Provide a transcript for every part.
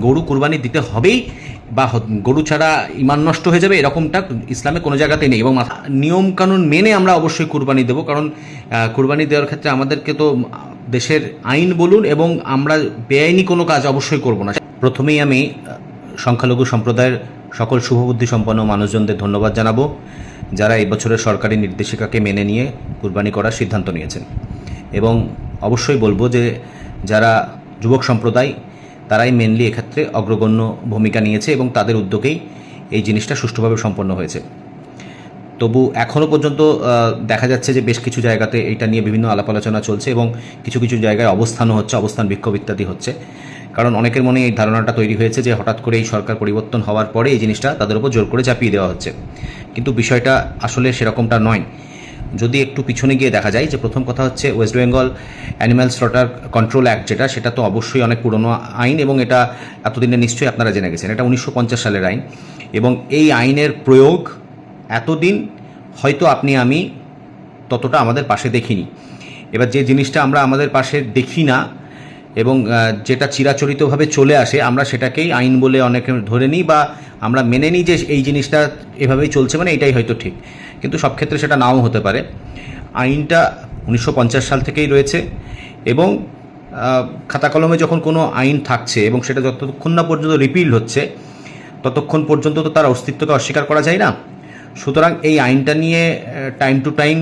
গরু কুরবানি দিতে হবেই বা গরু ছাড়া ইমান নষ্ট হয়ে যাবে এরকমটা ইসলামে কোনো জায়গাতেই নেই। এবং নিয়মকানুন মেনে আমরা অবশ্যই কুরবানি দেবো, কারণ কুরবানি দেওয়ার ক্ষেত্রে আমাদেরকে তো দেশের আইন বলুন এবং আমরা বেআইনি কোনো কাজ অবশ্যই করব না। প্রথমেই আমি সংখ্যালঘু সম্প্রদায়ের সকল শুভবুদ্ধি সম্পন্ন মানুষজনদের ধন্যবাদ জানাবো, যারা এই বছরের সরকারি নির্দেশিকাকে মেনে নিয়ে কুরবানি করার সিদ্ধান্ত নিয়েছেন। এবং অবশ্যই বলবো যে যারা যুবক সম্প্রদায় তারাই মেনলি এক্ষেত্রে অগ্রগণ্য ভূমিকা নিয়েছে এবং তাদের উদ্যোগেই এই জিনিসটা সুষ্ঠুভাবে সম্পন্ন হয়েছে। তবু এখনও পর্যন্ত দেখা যাচ্ছে যে বেশ কিছু জায়গাতে এটা নিয়ে বিভিন্ন আলাপ আলোচনা চলছে এবং কিছু কিছু জায়গায় অবস্থানও হচ্ছে, অবস্থান বিক্ষোভ ইত্যাদি হচ্ছে। কারণ অনেকের মনে এই ধারণাটা তৈরি হয়েছে যে হঠাৎ করে এই সরকার পরিবর্তন হওয়ার পরে এই জিনিসটা তাদের উপর জোর করে চাপিয়ে দেওয়া হচ্ছে, কিন্তু বিষয়টা আসলে সেরকমটা নয়। যদি একটু পিছনে গিয়ে দেখা যায় যে প্রথম কথা হচ্ছে West Bengal animal slaughter control act, সেটা তো অবশ্যই অনেক পুরনো আইন এবং এটা এতদিনে নিশ্চয়ই আপনারা জেনে গেছেন। এটা 1950 সালের আইন এবং এই আইনের প্রয়োগ এতদিন হয়তো আপনি আমি ততটা আমাদের পাশে দেখিনি। এবার যে জিনিসটা আমরা আমাদের পাশে দেখি না এবং যেটা চিরাচরিতভাবে চলে আসে, আমরা সেটাকেই আইন বলে অনেকে ধরে নিই বা আমরা মেনে নিই যে এই জিনিসটা এভাবেই চলছে, মানে এটাই হয়তো ঠিক। কিন্তু সব ক্ষেত্রে সেটা নাও হতে পারে। আইনটা 1950 সাল থেকেই রয়েছে এবং খাতা কলমে যখন কোনো আইন থাকছে এবং সেটা যতক্ষণ না পর্যন্ত রিপিল হচ্ছে ততক্ষণ পর্যন্ত তো তার অস্তিত্বকে অস্বীকার করা যায় না। সুতরাং এই আইনটা নিয়ে টাইম টু টাইম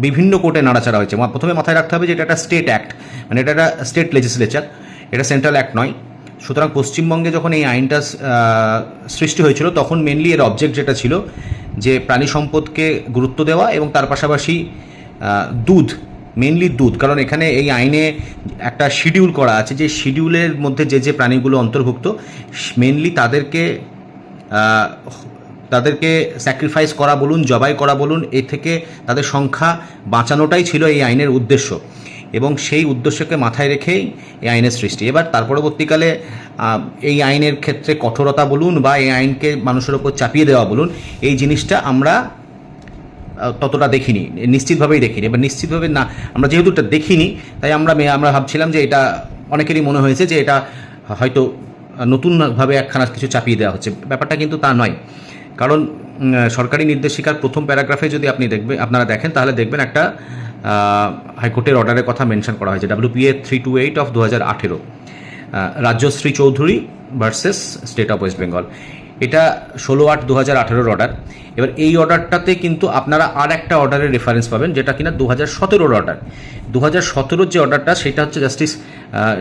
বিভিন্ন কোর্টে নাড়াচাড়া হয়েছে। প্রথমে মাথায় রাখতে হবে যে এটা একটা স্টেট অ্যাক্ট, মানে এটা একটা স্টেট লেজিসলেচার, এটা সেন্ট্রাল অ্যাক্ট নয়। সুতরাং পশ্চিমবঙ্গে যখন এই আইনটা সৃষ্টি হয়েছিল তখন মেনলি এর অবজেক্ট যেটা ছিল যে প্রাণী সম্পদকে গুরুত্ব দেওয়া এবং তার পাশাপাশি দুধ, মেনলি দুধ, কারণ এখানে এই আইনে একটা শিডিউল করা আছে যে শিডিউলের মধ্যে যে যে প্রাণীগুলো অন্তর্ভুক্ত মেনলি তাদেরকে স্যাক্রিফাইস করা বলুন, জবাই করা বলুন, এ থেকে তাদের সংখ্যা বাঁচানোটাই ছিল এই আইনের উদ্দেশ্য এবং সেই উদ্দেশ্যকে মাথায় রেখেই এই আইনের সৃষ্টি। এবার তার পরবর্তীকালে এই আইনের ক্ষেত্রে কঠোরতা বলুন বা এই আইনকে মানুষের ওপর চাপিয়ে দেওয়া বলুন, এই জিনিসটা আমরা ততটা দেখিনি, নিশ্চিতভাবেই দেখিনি। এবার নিশ্চিতভাবে না, আমরা যেহেতু এটা দেখিনি তাই আমরা ভাবছিলাম যে এটা অনেকেরই মনে হয়েছে যে এটা হয়তো নতুনভাবে একখানা কিছু চাপিয়ে দেওয়া হচ্ছে। ব্যাপারটা কিন্তু তা নয়, কারণ সরকারি নির্দেশিকার প্রথম প্যারাগ্রাফে যদি আপনারা দেখেন তাহলে দেখবেন একটা হাইকোর্টের অর্ডারের কথা মেনশন করা হয়েছে, WPA 328 of 2018, Rajyashri Chowdhury versus state of West Bengal. এটা 16/8/2018 অর্ডার। এবার এই অর্ডারটাতে কিন্তু আপনারা আর একটা অর্ডারের রেফারেন্স পাবেন যেটা কিনা 2017 অর্ডার। 2017 যে অর্ডারটা সেটা হচ্ছে জাস্টিস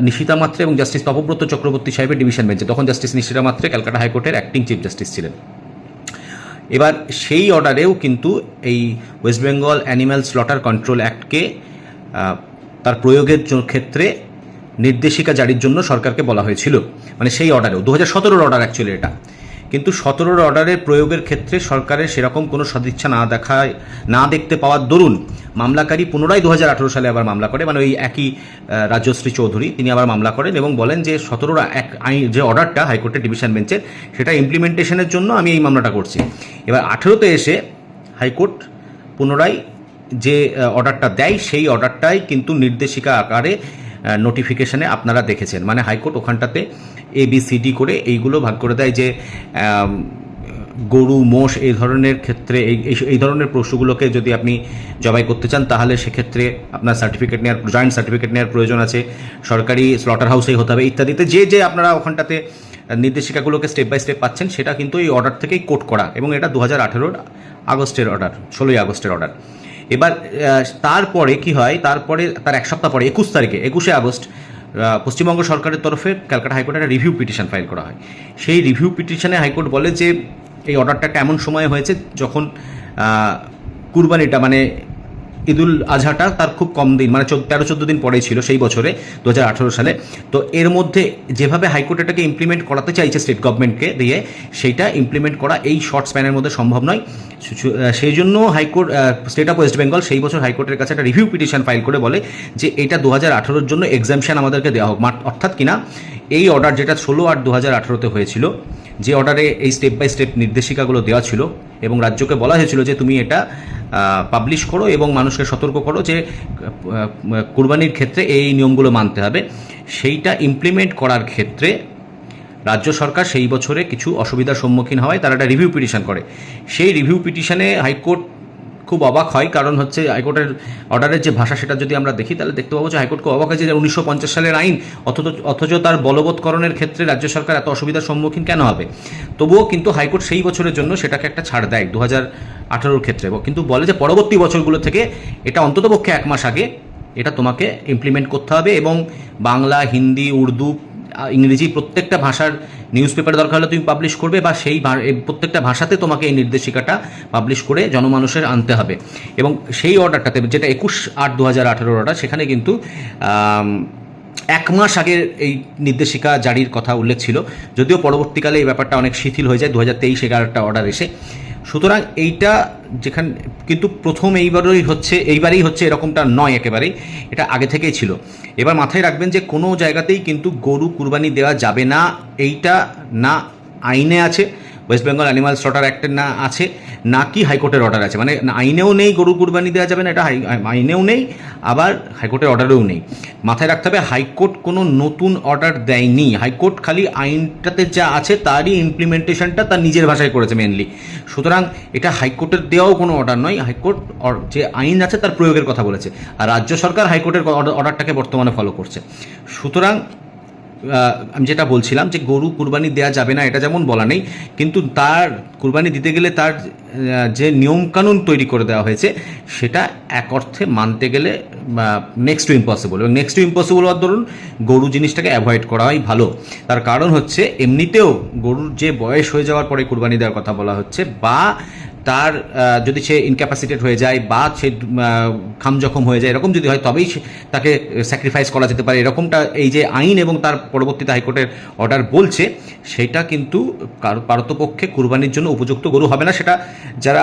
নিশিতা মাত্রে এবং জাস্টিস তপব্রত চক্রবর্তী সাহেবের ডিভিশন বেঞ্চে, তখন জাস্টিস নিশিতা মাত্রে ক্যালকাটা হাইকোর্টের অ্যাক্টিং চিফ জাস্টিস ছিলেন। এবার সেই অর্ডারেও কিন্তু এই West Bengal animal slaughter control অ্যাক্টকে তার প্রয়োগের ক্ষেত্রে নির্দেশিকা জারির জন্য সরকারকে বলা হয়েছিল, মানে সেই অর্ডারেও 2017 অর্ডার অ্যাকচুয়ালি এটা। কিন্তু 17 অর্ডারের প্রয়োগের ক্ষেত্রে সরকারের সেরকম কোনো সদিচ্ছা না দেখতে পাওয়ার দরুন মামলাকারী পুনরায় 2018 সালে আবার মামলা করে, মানে ওই একই রাজ্যশ্রী চৌধুরী তিনি আবার মামলা করেন এবং বলেন যে 17 আইন যে অর্ডারটা হাইকোর্টের ডিভিশন বেঞ্চের সেটা ইমপ্লিমেন্টেশনের জন্য আমি এই মামলাটা করছি। এবার 18তে এসে হাইকোর্ট পুনরায় যে অর্ডারটা দেয় সেই অর্ডারটাই কিন্তু নির্দেশিকা আকারে নোটিফিকেশনে আপনারা দেখেছেন, মানে হাইকোর্ট ওখানটাতে ABCD করে এইগুলো ভাগ করে দেয় যে গরু মোষ এই ধরনের ক্ষেত্রে এই ধরনের পশুগুলোকে যদি আপনি জবাই করতে চান তাহলে সেক্ষেত্রে আপনার জয়েন্ট সার্টিফিকেট নেওয়ার প্রয়োজন আছে, সরকারি স্লটার হাউসেই হতে হবে ইত্যাদিতে যে আপনারা ওখানটাতে নির্দেশিকাগুলোকে স্টেপ বাই স্টেপ পাচ্ছেন সেটা কিন্তু এই অর্ডার থেকেই কোট করা এবং এটা 2018 আগস্টের অর্ডার, 16 আগস্টের অর্ডার। এবার তারপরে কি হয়, তারপরে তার এক সপ্তাহ পরে 21 আগস্ট পশ্চিমবঙ্গ সরকারের তরফে ক্যালকাটা হাইকোর্টে একটা রিভিউ পিটিশন ফাইল করা হয়। সেই রিভিউ পিটিশনে হাইকোর্ট বলে যে এই অর্ডারটা একটা এমন সময় হয়েছে যখন কুরবানিটা মানে ঈদুল আজহাটা তার খুব কম দিন, মানে 13-14 দিন পরেই ছিল সেই বছরে 2018 সালে। তো এর মধ্যে যেভাবে হাইকোর্ট এটাকে ইমপ্লিমেন্ট করাতে চাইছে স্টেট গভর্নমেন্টকে দিয়ে, সেইটা ইমপ্লিমেন্ট করা এই শর্ট স্প্যানের মধ্যে সম্ভব নয়। সেই জন্য high court state of West Bengal সেই বছর হাইকোর্টের কাছে একটা রিভিউ পিটিশন ফাইল করে বলে যে এটা 2018 জন্য এক্সামশন আমাদেরকে দেওয়া হোক। অর্থাৎ কিনা এই অর্ডার যেটা 16/8/2018 হয়েছিল, যে অর্ডারে এই স্টেপ বাই স্টেপ নির্দেশিকাগুলো দেওয়া ছিল এবং রাজ্যকে বলা হয়েছিল যে তুমি এটা পাবলিশ করো এবং মানুষকে সতর্ক করো যে কুরবানির ক্ষেত্রে এই নিয়মগুলো মানতে হবে, সেইটা ইমপ্লিমেন্ট করার ক্ষেত্রে রাজ্য সরকার সেই বছরে কিছু অসুবিধার সম্মুখীন হওয়ায় তারা একটা রিভিউ পিটিশন করে। সেই রিভিউ পিটিশনে হাইকোর্ট খুব অবাক হয়, কারণ হচ্ছে হাইকোর্টের অর্ডারের যে ভাষা সেটা যদি আমরা দেখি তাহলে দেখতে পাবো যে হাইকোর্ট খুব অবাক হয় যে 1950 সালের আইন, অথচ তার বলবৎকরণের ক্ষেত্রে রাজ্য সরকার এত অসুবিধার সম্মুখীন কেন হবে। তবুও কিন্তু হাইকোর্ট সেই বছরের জন্য সেটাকে একটা ছাড় দেয় 2018 ক্ষেত্রে, কিন্তু বলে যে পরবর্তী বছরগুলো থেকে এটা অন্ততপক্ষে 1 মাস আগে এটা তোমাকে ইমপ্লিমেন্ট করতে হবে, এবং বাংলা, হিন্দি, উর্দু, ইংরেজি প্রত্যেকটা ভাষার নিউজ পেপার দরকার হলে তুমি পাবলিশ করবে, বা সেই প্রত্যেকটা ভাষাতে তোমাকে এই নির্দেশিকাটা পাবলিশ করে জনমানুষের আনতে হবে। এবং সেই অর্ডারটাতে, যেটা 21/8/2018 অর্ডার, সেখানে কিন্তু 1 মাস আগের এই নির্দেশিকা জারির কথা উল্লেখ ছিল, যদিও পরবর্তীকালে এই ব্যাপারটা অনেক শিথিল হয়ে যায় 2023-11 অর্ডার এসে। সুতরাং এইটা যেখানে কিন্তু প্রথম এইবারেই হচ্ছে এরকমটা নয়, একেবারেই এটা আগে থেকেই ছিল। এবার মাথায় রাখবেন যে কোনো জায়গাতেই কিন্তু গরু কুরবানি দেওয়া যাবে না, এইটা না আইনে আছে, ওয়েস্ট বেঙ্গল অ্যানিমাল স্লটার অ্যাক্টের না আছে, না কি হাইকোর্টের অর্ডার আছে। মানে আইনেও নেই গরু কুরবানি দেওয়া যাবে না, এটা আইনেও নেই, আবার হাইকোর্টের অর্ডারেও নেই। মাথায় রাখতে হবে হাইকোর্ট কোনো নতুন অর্ডার দেয়নি, হাইকোর্ট খালি আইনটাতে যা আছে তারই ইমপ্লিমেন্টেশনটা তার নিজের ভাষায় করেছে মেনলি। সুতরাং এটা হাইকোর্টের দেওয়াও কোনো অর্ডার নয়, হাইকোর্ট যে আইন আছে তার প্রয়োগের কথা বলেছে, আর রাজ্য সরকার হাইকোর্টের অর্ডারটাকে বর্তমানে ফলো করছে। সুতরাং আমি যেটা বলছিলাম যে গরু কুরবানি দেওয়া যাবে না এটা যেমন বলা নেই, কিন্তু তার কুরবানি দিতে গেলে তার যে নিয়মকানুন তৈরি করে দেওয়া হয়েছে সেটা এক অর্থে মানতে গেলে নেক্সট টু ইম্পসিবল, এবং নেক্সট টু ইম্পসিবল হওয়ার ধরুন গরু জিনিসটাকে অ্যাভয়েড করাই ভালো। তার কারণ হচ্ছে এমনিতেও গরুর যে বয়স হয়ে যাওয়ার পরে কুরবানি দেওয়ার কথা বলা হচ্ছে, বা তার যদি সে ইনক্যাপাসিটেড হয়ে যায় বা সে খামজখম হয়ে যায়, এরকম যদি হয় তবেই তাকে স্যাক্রিফাইস করা যেতে পারে, এরকমটা এই যে আইন এবং তার পরবর্তীতে হাইকোর্টের অর্ডার বলছে, সেটা কিন্তু পারতপক্ষে কুরবানির জন্য উপযুক্ত গরু হবে না। সেটা যারা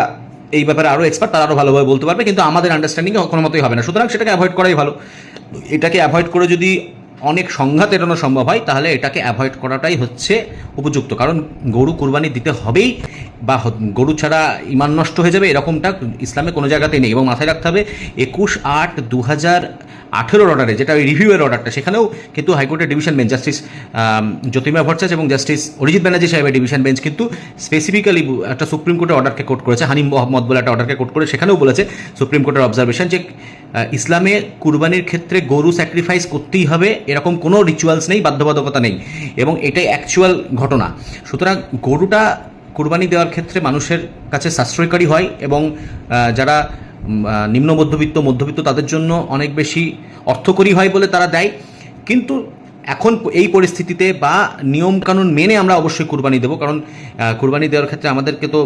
এই ব্যাপারে আরও এক্সপার্ট তারা আরও ভালোভাবে বলতে পারবে, কিন্তু আমাদের আন্ডারস্ট্যান্ডিংয়ে কোনো মতোই হবে না। সুতরাং সেটাকে অ্যাভয়েড করাই ভালো। এটাকে অ্যাভয়েড করে যদি অনেক সংঘাত এড়ানো সম্ভব হয় তাহলে এটাকে অ্যাভয়েড করাটাই হচ্ছে উপযুক্ত, কারণ গরু কুরবানি দিতে হবেই, বা গরু ছাড়া ইমান নষ্ট হয়ে যাবে এরকমটা ইসলামে কোনো জায়গাতেই নেই। এবং মাথায় রাখতে হবে 21/8/2018 অর্ডারে, যেটা ওই রিভিউয়ের অর্ডারটা, সেখানেও কিন্তু হাইকোর্টের ডিভিশন বেঞ্চ জাস্টিস জ্যোতির্ময় ভট্টাচার্য এবং জাস্টিস অরিজিৎ ব্যানার্জি সাহেবের ডিভিশন বেঞ্চ কিন্তু স্পেসিফিক্যালি একটা সুপ্রিম কোর্টের অর্ডারকে কোট করেছে, হানিম মোহাম্মদ বলে একটা অর্ডারকে কোট করে সেখানেও বলেছে সুপ্রিম কোর্টের অবজারভেশন যে ইসলামে কুরবানির ক্ষেত্রে গরু স্যাক্রিফাইস করতেই হবে এরকম কোনো রিচুয়ালস নেই, বাধ্যবাধকতা নেই, এবং এটাই অ্যাকচুয়াল ঘটনা। সুতরাং গরুটা কুরবানি দেওয়ার ক্ষেত্রে মানুষের কাছে সাশ্রয়কারী হয়, এবং যারা নিম্ন মধ্যবিত্ত তাদের জন্য অনেক বেশি অর্থকরী হয় বলে তারা দেয়। কিন্তু এখন এই পরিস্থিতিতে বা নিয়মকানুন মেনে আমরা অবশ্যই কুরবানি দেবো, কারণ কুরবানি দেওয়ার ক্ষেত্রে আমাদেরকে তো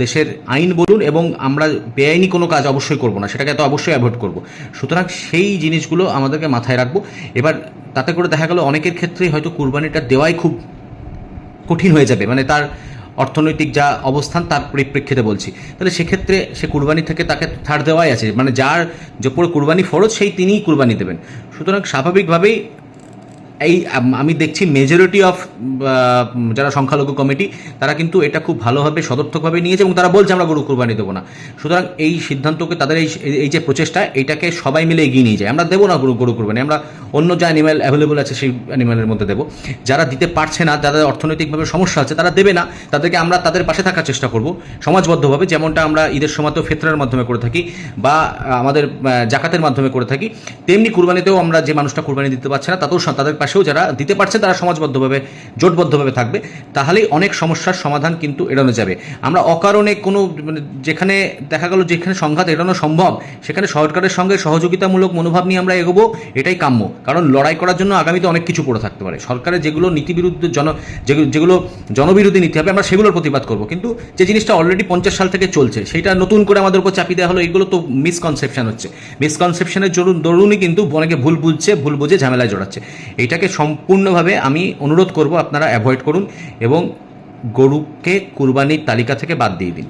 দেশের আইন বলুন, এবং আমরা বেআইনি কোনো কাজ অবশ্যই করব না, সেটাকে তো অবশ্যই অ্যাভয়েড করব। সুতরাং সেই জিনিসগুলো আমাদেরকে মাথায় রাখবো। এবার তাতে করে দেখা গেল অনেকের ক্ষেত্রেই হয়তো কুরবানিটা দেওয়াই খুব কঠিন হয়ে যাবে, মানে তার অর্থনৈতিক যা অবস্থান তার পরিপ্রেক্ষিতে বলছি, তাহলে সেক্ষেত্রে সে কুরবানি থেকে তাকে ছাড় দেওয়াই আছে, মানে যার যে পুরো কুরবানি ফরজ সেই তিনিই কুরবানি দেবেন। সুতরাং স্বাভাবিকভাবেই এই আমি দেখছি মেজরিটি অফ যারা সংখ্যালঘু কমিটি তারা কিন্তু এটা খুব ভালোভাবে সদর্থকভাবে নিয়েছে, এবং তারা বলছে আমরা গরু কুরবানি দেবো না। সুতরাং এই সিদ্ধান্তকে তাদের এই যে প্রচেষ্টা, এইটাকে সবাই মিলে এগিয়ে নিয়ে যায়, আমরা দেবো না গরু কুরবানি, আমরা অন্য যা অ্যানিম্যাল অ্যাভেলেবল আছে সেই অ্যানিম্যালের মধ্যে দেবো। যারা দিতে পারছে না, যাদের অর্থনৈতিকভাবে সমস্যা আছে তারা দেবে না, তাদেরকে আমরা তাদের পাশে থাকার চেষ্টা করব সমাজবদ্ধভাবে, যেমনটা আমরা ঈদের সময়তেও ফিতরার মাধ্যমে করে থাকি বা আমাদের জাকাতের মাধ্যমে করে থাকি, তেমনি কুরবানিতেও আমরা যে মানুষটা কুরবানি দিতে পারছে না তাদের পাশেও যারা দিতে পারছে তারা সমাজবদ্ধভাবে জোটবদ্ধভাবে থাকবে, তাহলেই অনেক সমস্যার সমাধান কিন্তু এড়ানো যাবে। আমরা অকারণে কোনো যেখানে দেখা গেল যেখানে সংঘাত এড়ানো সম্ভব সেখানে সরকারের সঙ্গে সহযোগিতামূলক মনোভাব নিয়ে আমরা এগোবো, এটাই কাম্য। কারণ লড়াই করার জন্য আগামীতে অনেক কিছু পড়ে থাকতে পারে, সরকারের যেগুলো নীতিবিরুদ্ধে যেগুলো জনবিরোধী নীতি হবে আমরা সেগুলোর প্রতিবাদ করব, কিন্তু যে জিনিসটা অলরেডি 50 সাল থেকে চলছে সেটা নতুন করে আমাদের উপর চাপিয়ে দেওয়া হলো, এগুলো তো মিসকনসেপশন হচ্ছে। মিসকনসেপশনের দরুনই কিন্তু অনেকে ভুল বুঝে ঝামেলায় জড়াচ্ছে। এইটাকে সম্পূর্ণভাবে আমি অনুরোধ করব আপনারা অ্যাভয়েড করুন এবং গরুকে কুরবানির তালিকা থেকে বাদ দিয়ে দিন।